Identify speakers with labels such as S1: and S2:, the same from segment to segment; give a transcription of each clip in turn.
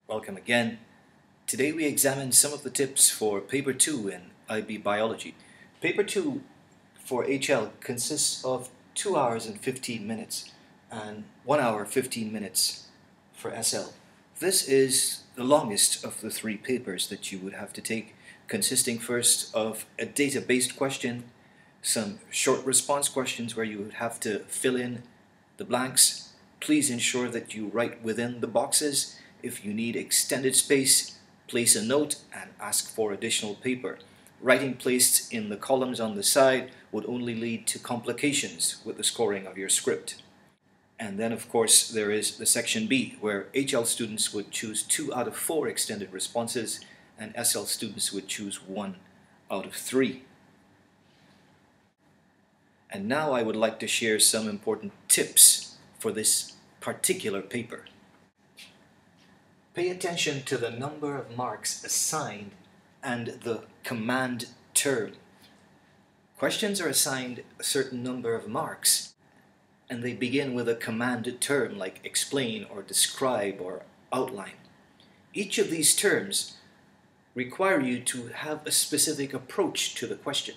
S1: Welcome again. Today we examine some of the tips for Paper 2 in IB Biology. Paper 2 for HL consists of 2 hours and 15 minutes and 1 hour 15 minutes for SL. This is the longest of the 3 papers that you would have to take, consisting first of a data-based question, some short response questions where you would have to fill in the blanks. Please ensure that you write within the boxes. If you need extended space, place a note and ask for additional paper. Writing placed in the columns on the side would only lead to complications with the scoring of your script. And then of course there is the section B, where HL students would choose 2 out of 4 extended responses and SL students would choose 1 out of 3. And now I would like to share some important tips for this particular paper. Pay attention to the number of marks assigned and the command term. Questions are assigned a certain number of marks and they begin with a command term like explain or describe or outline. Each of these terms require you to have a specific approach to the question,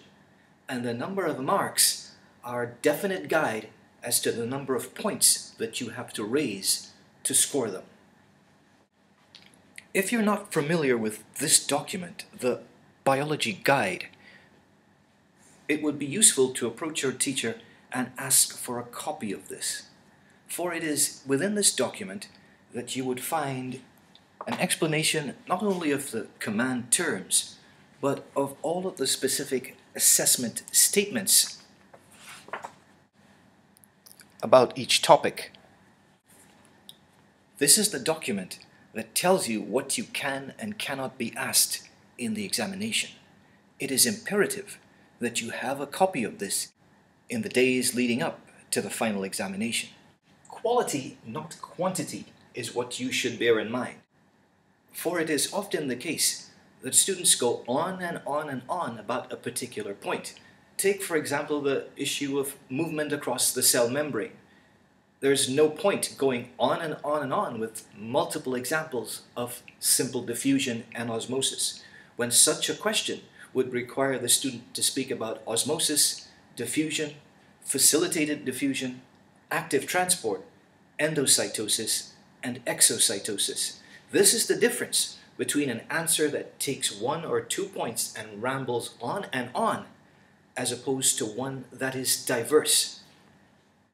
S1: and the number of marks are a definite guide as to the number of points that you have to raise to score them. If you're not familiar with this document, the biology guide, it would be useful to approach your teacher and ask for a copy of this. For it is within this document that you would find an explanation not only of the command terms, but of all of the specific assessment statements about each topic. This is the document that tells you what you can and cannot be asked in the examination. It is imperative that you have a copy of this in the days leading up to the final examination. Quality, not quantity, is what you should bear in mind. For it is often the case that students go on and on and on about a particular point. Take, for example, the issue of movement across the cell membrane. There's no point going on and on and on with multiple examples of simple diffusion and osmosis, when such a question would require the student to speak about osmosis, diffusion, facilitated diffusion, active transport, endocytosis, and exocytosis. This is the difference between an answer that takes 1 or 2 points and rambles on and on, as opposed to one that is diverse.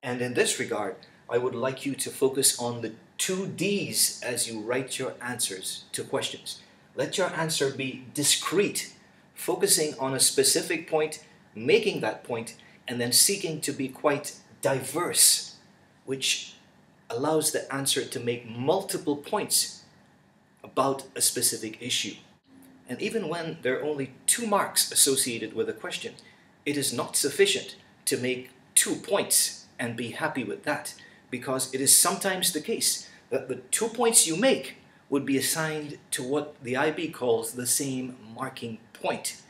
S1: And in this regard, I would like you to focus on the 2 Ds as you write your answers to questions. Let your answer be discrete, focusing on a specific point, making that point, and then seeking to be quite diverse, which allows the answer to make multiple points about a specific issue. And even when there are only 2 marks associated with a question, it is not sufficient to make 2 points and be happy with that, because it is sometimes the case that the 2 points you make would be assigned to what the IB calls the same marking point.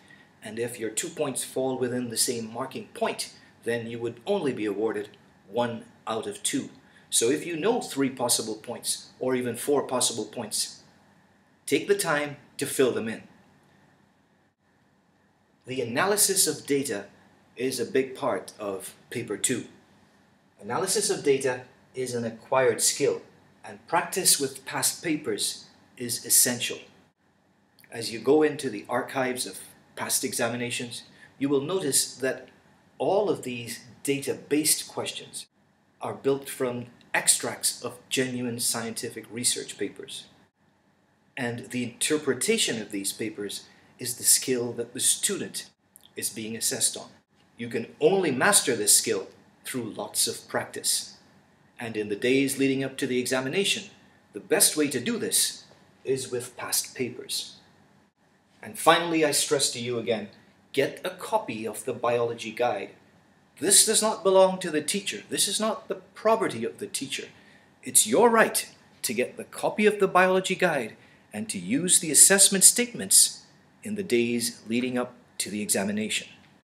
S1: And if your 2 points fall within the same marking point, then you would only be awarded 1 out of 2. So if you know 3 possible points, or even 4 possible points, take the time to fill them in. The analysis of data is a big part of Paper 2. Analysis of data is an acquired skill, and practice with past papers is essential. As you go into the archives of past examinations, you will notice that all of these data-based questions are built from extracts of genuine scientific research papers. And the interpretation of these papers is the skill that the student is being assessed on. You can only master this skill through lots of practice. And in the days leading up to the examination, the best way to do this is with past papers. And finally, I stress to you again, get a copy of the biology guide. This does not belong to the teacher. This is not the property of the teacher. It's your right to get the copy of the biology guide and to use the assessment statements in the days leading up to the examination.